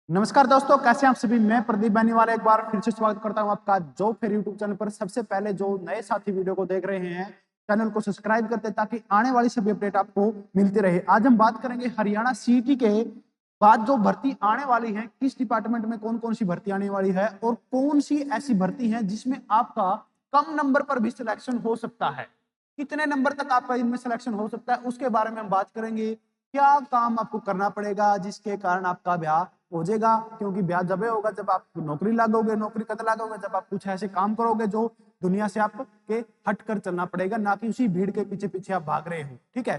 नमस्कार दोस्तों, कैसे हैं आप सभी। मैं प्रदीप बेनीवाल एक बार फिर से स्वागत करता हूं आपका जॉब फेयर यूट्यूब चैनल पर। सबसे पहले जो नए साथी वीडियो को देख रहे हैं, चैनल को सब्सक्राइब करते ताकि आने वाली सभी अपडेट आपको मिलती रहे। आज हम बात करेंगे हरियाणा सीईटी के बाद जो भर्ती आने वाली है, किस डिपार्टमेंट में कौन कौन सी भर्ती आने वाली है और कौन सी ऐसी भर्ती है जिसमें आपका कम नंबर पर भी सिलेक्शन हो सकता है। कितने नंबर तक आपका इनमें सिलेक्शन हो सकता है उसके बारे में हम बात करेंगे। क्या काम आपको करना पड़ेगा जिसके कारण आपका ब्याह हो जाएगा, क्योंकि ब्याह जब होगा जब आप नौकरी लागोगे। नौकरी कब लागोगे? जब आप कुछ ऐसे काम करोगे जो दुनिया से आपके हट कर चलना पड़ेगा, ना कि उसी भीड़ के पीछे पीछे आप भाग रहे हो। ठीक है,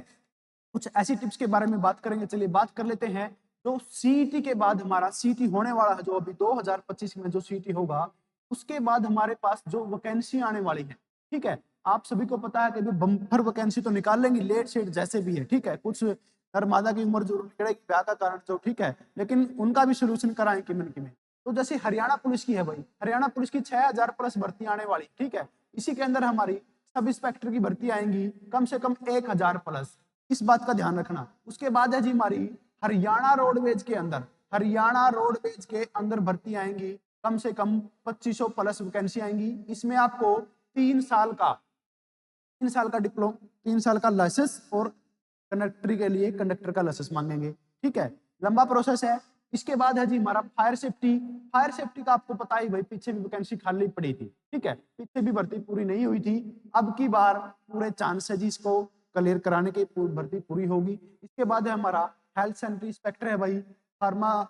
कुछ ऐसी टिप्स के बारे में बात करेंगे। चलिए बात कर लेते हैं। जो सीईटी के बाद हमारा सीईटी होने वाला है, जो अभी 2025 में जो सीईटी होगा, उसके बाद हमारे पास जो वैकेंसी आने वाली है, ठीक है, आप सभी को पता है कि बम्पर वैकेंसी तो निकाल लेंगे, लेट सेट जैसे भी है। ठीक है, कुछ नर मादा की उम्र जरूर निकलेगी ब्याह का कारण जो, ठीक है, लेकिन उनका भी सोल्यूशन कराएं किमें किमें। तो जैसे हरियाणा पुलिस की है भाई, हरियाणा पुलिस की 6000 प्लस भर्ती आने वाली। ठीक है, इसी के अंदर हमारी सब इंस्पेक्टर की भर्ती आएंगी कम से कम 1000 प्लस। इस बात का ध्यान रखना। उसके बाद है जी हमारी हरियाणा रोडवेज के अंदर, हरियाणा रोडवेज के अंदर भर्ती आएंगी कम से कम 2500 प्लस वैकेंसी आएंगी। इसमें आपको 3 साल का डिप्लोमा, 3 साल का लाइसेंस और कंडक्टरी के लिए कंडक्टर का लाइसेंस मांगेंगे। ठीक है, लंबा प्रोसेस है। इसके बाद है जी हमारा फायर सेफ्टी। फायर सेफ्टी का आपको पता ही भाई, पीछे भी वैकेंसी खाली पड़ी थी। ठीक है, पीछे भी भर्ती पूरी नहीं हुई थी। अब की बार पूरे चांस है जी इसको क्लियर कराने की, भर्ती पूरी होगी। इसके बाद है हमारा हेल्थ सेंटर इंस्पेक्टर है भाई। फार्मा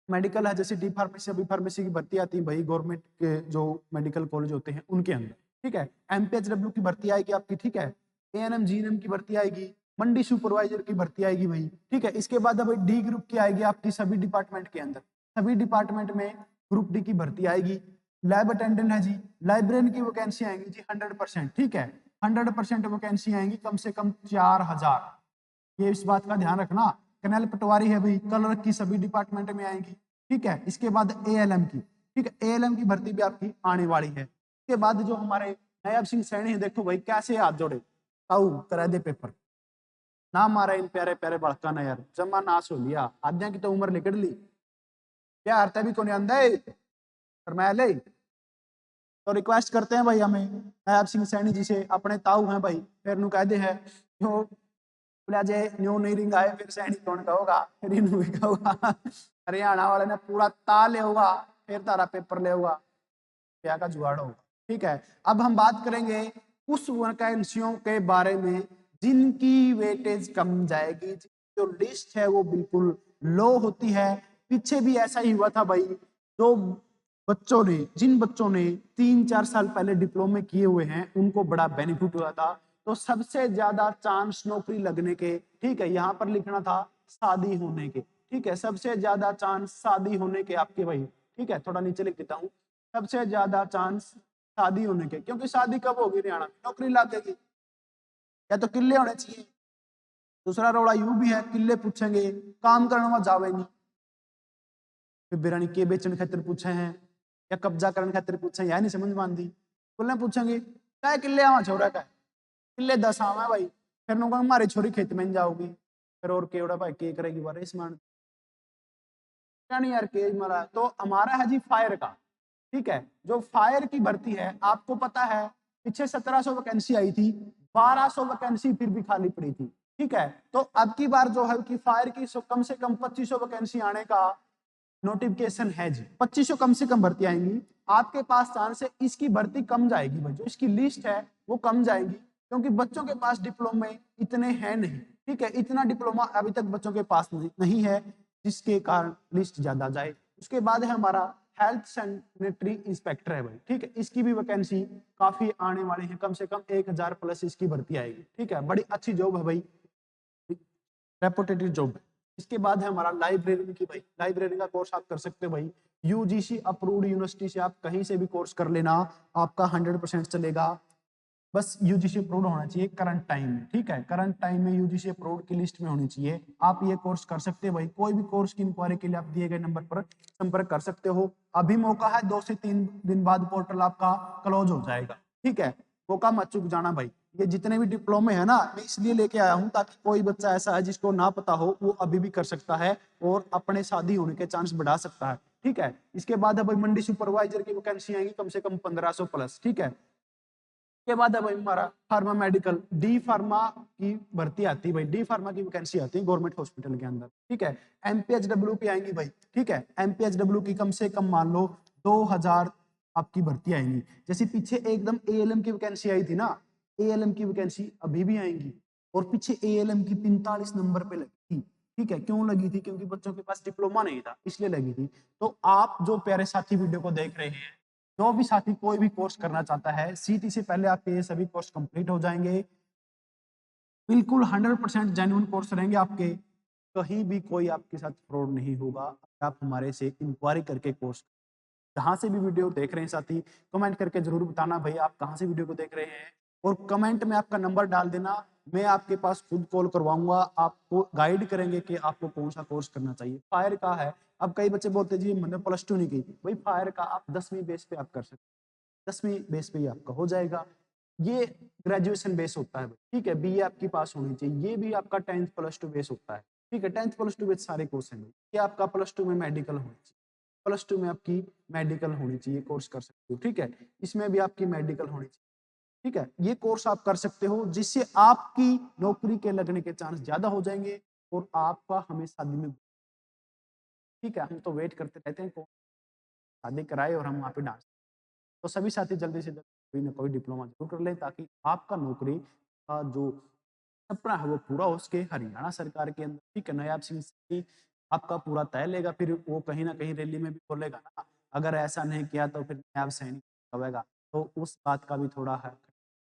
मेडिकल है, जैसे डी फार्मेसी बी फार्मेसी की भर्ती आती है भाई गवर्नमेंट के जो मेडिकल कॉलेज होते हैं उनके अंदर। ठीक है, एमपीएचडब्ल्यू की भर्ती आएगी आपकी। ठीक है, एएनएम जीएनएम की भर्ती आएगी, मंडी सुपरवाइजर की भर्ती आएगी भाई। ठीक है, इसके बाद भाई डी ग्रुप की आएगी आपकी सभी डिपार्टमेंट के अंदर। सभी डिपार्टमेंट में ग्रुप डी की भर्ती आएगी। लैब अटेंडेंट है जी, लाइब्रेरियन की वैकेंसी आएंगी जी 100%। ठीक है, 100% वैकेंसी आएंगी कम से कम 4000। ये इस बात का ध्यान रखना। कनैल पटवारी है भाई, कलर की सभी डिपार्टमेंट में आएंगी। ठीक है, इसके बाद एएलएम की, ठीक है, एएलएम की भर्ती भी आपकी आने वाली है। इसके बाद जो हमारे नायब सिंह सैनी है, देखो भाई कैसे हाथ जोड़े, ताऊ करा दे पेपर ना मारा इन प्यारे प्यारे बड़का ना यार, जमा नाश हो लिया, आद्या की तो उम्र निकल ली, क्या हरता भी कोनी आंदा फरमाया ले। तो रिक्वेस्ट करते हैं भाई हमें नायब सिंह सैनी जी से, अपने ताऊ हैं भाई, फिर नु कहते हैं जो जे न्यू नहीं रिंग आए फिर सैनी कौन कहोगा, फिर इनू भी कहोगा। हरियाणा वाले ने पूरा ता ले होगा, फिर तारा पेपर ले होगा, क्या का जुगाड़ होगा। ठीक है, अब हम बात करेंगे उस वैकेंसियों के बारे में जिनकी वेटेज कम जाएगी, जो लिस्ट है वो बिल्कुल लो होती है। पीछे भी ऐसा ही हुआ था भाई, जो बच्चों ने, जिन बच्चों ने 3-4 साल पहले डिप्लोमे किए हुए हैं उनको बड़ा बेनिफिट हुआ था। तो सबसे ज्यादा चांस नौकरी लगने के, ठीक है, यहाँ पर लिखना था शादी होने के। ठीक है, सबसे ज्यादा चांस शादी होने के आपके भाई। ठीक है, थोड़ा नीचे लिख देता हूँ, सबसे ज्यादा चांस शादी होने के, क्योंकि शादी कब होगी हरियाणा में, नौकरी लगेगी, या तो किले होने चाहिए। दूसरा रोड़ा यू भी है, किले पूछेंगे, काम करने में जावे नहीं, फिर बिरानी के बेचने खातिर पूछे हैं या कब्जा करने खातिर पूछे, यह नहीं समझ मान दी। बोलने पूछेंगे क्या किले आवा छोरा का, किले 10 आवा भाई, फिर नो हमारी छोरी खेत में जाओगी, फिर और केवड़ा भाई के करेगी बारे इस मान, क्या नहीं यार के मारा। तो हमारा है जी फायर का। ठीक है, जो फायर की भर्ती है आपको पता है पीछे 1700 वैकेंसी आई थी, 1200 वैकेंसी फिर भी खाली पड़ी थी। ठीक है, तो अब की बार जो है कि फायर की कम से कम 2500 वैकेंसी आने का नोटिफिकेशन है जी। 2500 कम से कम भर्ती आएंगी, आपके पास चांस है इसकी भर्ती कम जाएगी भाई, जो इसकी लिस्ट है वो कम जाएगी, क्योंकि बच्चों के पास डिप्लोमे इतने हैं नहीं। ठीक है, इतना डिप्लोमा अभी तक बच्चों के पास नहीं है, जिसके कारण लिस्ट ज्यादा जाए। उसके बाद है हमारा हेल्थ सैनिटरी इंस्पेक्टर है भाई। ठीक है, इसकी भी वैकेंसी काफी आने वाली है, कम से कम 1000 प्लस इसकी भर्ती आएगी। ठीक है, बड़ी अच्छी जॉब है भाई, रेपुटेटेड जॉब है। इसके बाद है हमारा लाइब्रेरी की भाई, लाइब्रेरी का कोर्स आप कर सकते हो भाई, यूजीसी अप्रूव्ड यूनिवर्सिटी से आप कहीं से भी कोर्स कर लेना, आपका 100% चलेगा। बस यूजीसी अप्रूव्ड होना चाहिए करंट टाइम में। ठीक है, करंट टाइम में यूजीसी अप्रूव्ड की लिस्ट में होनी चाहिए, आप ये कोर्स कर सकते हो भाई। कोई भी कोर्स की इंक्वायरी के लिए आप दिए गए नंबर पर संपर्क कर सकते हो। अभी मौका है, 2 से 3 दिन बाद पोर्टल आपका क्लोज हो जाएगा। ठीक है, मौका मत चूक जाना भाई। ये जितने भी डिप्लोमे है ना, मैं इसलिए लेके आया हूँ ताकि कोई बच्चा ऐसा है जिसको ना पता हो वो अभी भी कर सकता है और अपने शादी होने के चांस बढ़ा सकता है। ठीक है, इसके बाद है भाई मंडी सुपरवाइजर की वैकेंसी आएंगी कम से कम 1500 प्लस। ठीक है, के बाद है भाई हमारा फार्मा मेडिकल, डी फार्मा की भर्ती आती है भाई, डी फार्मा की वैकेंसी आती है गवर्नमेंट हॉस्पिटल के अंदर। ठीक है, एमपीएचडब्ल्यू की आएंगी भाई। ठीक है, एमपीएचडब्ल्यू की कम से कम मान लो 2000 आपकी भर्ती आएंगी। जैसे पीछे एकदम एएलएम की वैकेंसी आई थी ना, एएलएम की वैकेंसी अभी भी आएंगी और पीछे एएलएम की 45 नंबर पे लगी थी। ठीक है, क्यों लगी थी? क्योंकि बच्चों के पास डिप्लोमा नहीं था इसलिए लगी थी। तो आप जो प्यारे साथी वीडियो को देख रहे हैं, जो भी साथी कोई भी कोर्स करना चाहता है, सीटी से पहले आपके ये सभी कोर्स कंप्लीट हो जाएंगे। बिल्कुल 100% जेन्युइन कोर्स रहेंगे आपके, कहीं भी कोई आपके साथ फ्रॉड नहीं होगा। आप हमारे से इंक्वायरी करके कोर्स, जहां से भी वीडियो देख रहे हैं साथी, कमेंट करके जरूर बताना भाई आप कहां से वीडियो को देख रहे हैं, और कमेंट में आपका नंबर डाल देना। मैं आपके पास खुद कॉल करवाऊंगा, आपको गाइड करेंगे कि आपको कौन सा कोर्स करना चाहिए। फायर का है, अब कई बच्चे बोलते जी मैंने +2 नहीं की, भाई फायर का आप 10वीं बेस पे आप कर सकते हैं, 10वीं बेस पे ही आपका हो जाएगा। ये ग्रेजुएशन बेस होता है भाई। ठीक है, बीए आपकी पास होनी चाहिए। ये भी आपका 10th +2 बेस होता है। ठीक है, 10th +2 बेस सारे कोर्स हैं भाई। ये आपका +2 में मेडिकल होनी चाहिए, +2 में आपकी मेडिकल होनी चाहिए, कोर्स कर सकते हो। ठीक है, इसमें भी आपकी मेडिकल होनी चाहिए। ठीक है, ये कोर्स आप कर सकते हो जिससे आपकी नौकरी के लगने के चांस ज्यादा हो जाएंगे और आपका हमें शादी में, ठीक है, हम तो वेट करते रहते हैं कौन शादी कराए और हम वहाँ पे डांस। तो सभी साथी जल्दी से जल्दी कोई ना कोई डिप्लोमा जरूर कर लें ताकि आपका नौकरी का जो सपना है वो पूरा हो सके हरियाणा सरकार के अंदर। ठीक है, नायब सिंह सैनी आपका पूरा तय लेगा, फिर वो कहीं ना कहीं रैली में भी बोलेगा ना, अगर ऐसा नहीं किया तो फिर नायब सैनी कहेगा, तो उस बात का भी थोड़ा है।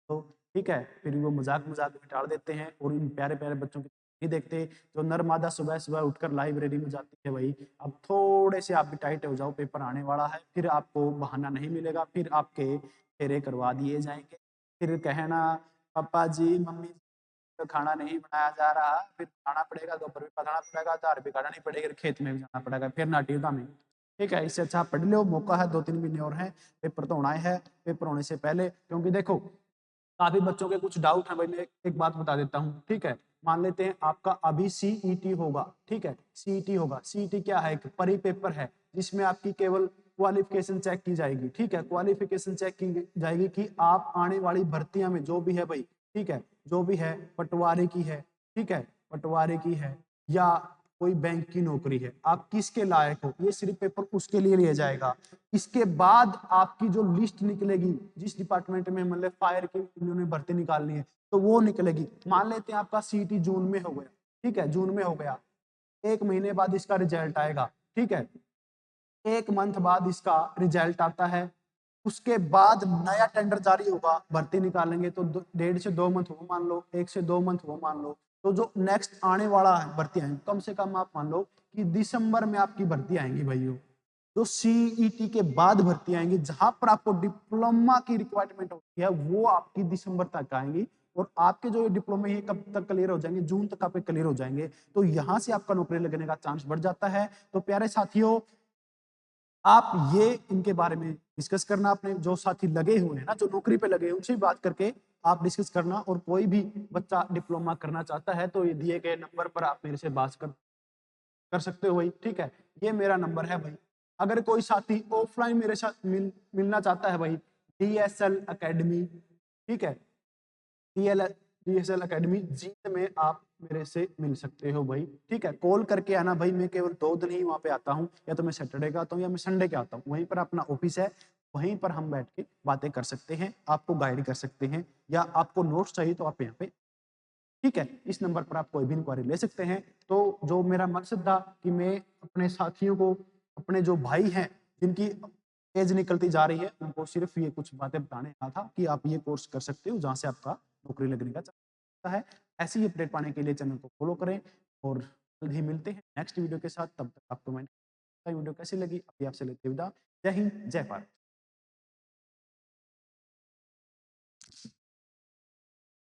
तो ठीक है, फिर वो मजाक मजाक में टाल देते हैं और इन प्यारे प्यारे बच्चों की नहीं देखते। जो नरमादा सुबह सुबह उठकर लाइब्रेरी में जाती है भाई, अब थोड़े से आप भी टाइट हो जाओ, पेपर आने वाला है, फिर आपको बहाना नहीं मिलेगा, फिर आपके फेरे करवा दिए जाएंगे। फिर कहना पापा जी मम्मी जी, तो खाना नहीं बनाया जा रहा, फिर खाना पड़ेगा, दोपहर भी पकाना पड़ेगा, दाल भी काटनी पड़ेगी, खेत में भी जाना पड़ेगा, फिर नाटी में। ठीक है, इससे अच्छा आप पढ़ लो, मौका है, 2-3 महीने और हैं, पेपर तो होना है। पेपर होने से पहले, क्योंकि देखो काफी बच्चों के कुछ डाउट है भाई, मैं एक बात बता देता हूँ। ठीक है, मान लेते हैं आपका अभी सीईटी होगा। ठीक है, सीईटी होगा। सीईटी क्या है? एक परी पेपर है जिसमें आपकी केवल क्वालिफिकेशन चेक की जाएगी। ठीक है, क्वालिफिकेशन चेक की जाएगी कि आप आने वाली भर्तियां में जो भी है भाई, ठीक है, जो भी है, पटवारी की है, ठीक है, पटवारी की है या कोई बैंक की नौकरी है, आप किसके लायक हो, ये सिर्फ पेपर उसके लिए लिया जाएगा। इसके बाद आपकी जो लिस्ट निकलेगी, जिस डिपार्टमेंट में मतलब फायर की इन्होंने भर्ती निकालनी है, तो वो निकलेगी। मान लेते हैं आपका सीटी जून में हो गया। ठीक है, जून में हो गया, 1 महीने बाद इसका रिजल्ट आएगा। ठीक है, 1 मंथ बाद इसका रिजल्ट आता है। उसके बाद नया टेंडर जारी होगा, भर्ती निकालेंगे, तो 1.5 से 2 मंथ वो मान लो, 1 से 2 मंथ वो मान लो। तो जो नेक्स्ट आने वाला है भर्ती आएंगी, कम से कम आप मान लो कि दिसंबर में आपकी भर्ती आएंगी भाइयों। जो सीईटी के बाद भर्ती आएंगी, जहां पर आपको डिप्लोमा की रिक्वायरमेंट होती है, वो आपकी दिसंबर तक आएंगी। और आपके जो डिप्लोमा ये कब तक क्लियर हो जाएंगे? जून तक आपके क्लियर हो जाएंगे। तो यहां से आपका नौकरी लगने का चांस बढ़ जाता है। तो प्यारे साथियों, आप ये इनके बारे में डिस्कस करना, अपने जो साथी लगे हुए हैं ना, जो नौकरी पे लगे हैं, उनसे बात करके आप डिस्कस करना। और कोई भी बच्चा डिप्लोमा करना चाहता है तो ये दिए गए नंबर पर आप मेरे से बात कर सकते हो भाई। ठीक है, ये मेरा नंबर है भाई। अगर कोई साथी ऑफलाइन मेरे साथ मिलना चाहता है भाई, डीएसएल एकेडमी, ठीक है, डीएसएल एकेडमी जीत में आप मेरे से मिल सकते हो भाई। ठीक है, कॉल करके आना भाई, मैं केवल 2 दिन ही वहाँ पे आता हूँ, या तो मैं सैटरडे का आता हूँ या मैं संडे के आता हूँ। वहीं पर अपना ऑफिस है, वहीं पर हम बैठ के बातें कर सकते हैं, आपको गाइड कर सकते हैं, या आपको नोट्स चाहिए तो आप यहाँ पे, ठीक है, इस नंबर पर आप कोई भी इंक्वायरी ले सकते हैं। तो जो मेरा मकसद था कि मैं अपने साथियों को, अपने जो भाई हैं जिनकी एज निकलती जा रही है, उनको सिर्फ ये कुछ बातें बताने आया था कि आप ये कोर्स कर सकते हो जहाँ से आपका नौकरी लगने का चांस है। ऐसी ही अपडेट पाने के लिए चैनल को फॉलो करें और जल्द ही मिलते हैं नेक्स्ट वीडियो के साथ। तब तक आप कमेंट, वीडियो कैसी लगी अभी आपसे लेते विदा। जय हिंद, जय भारत।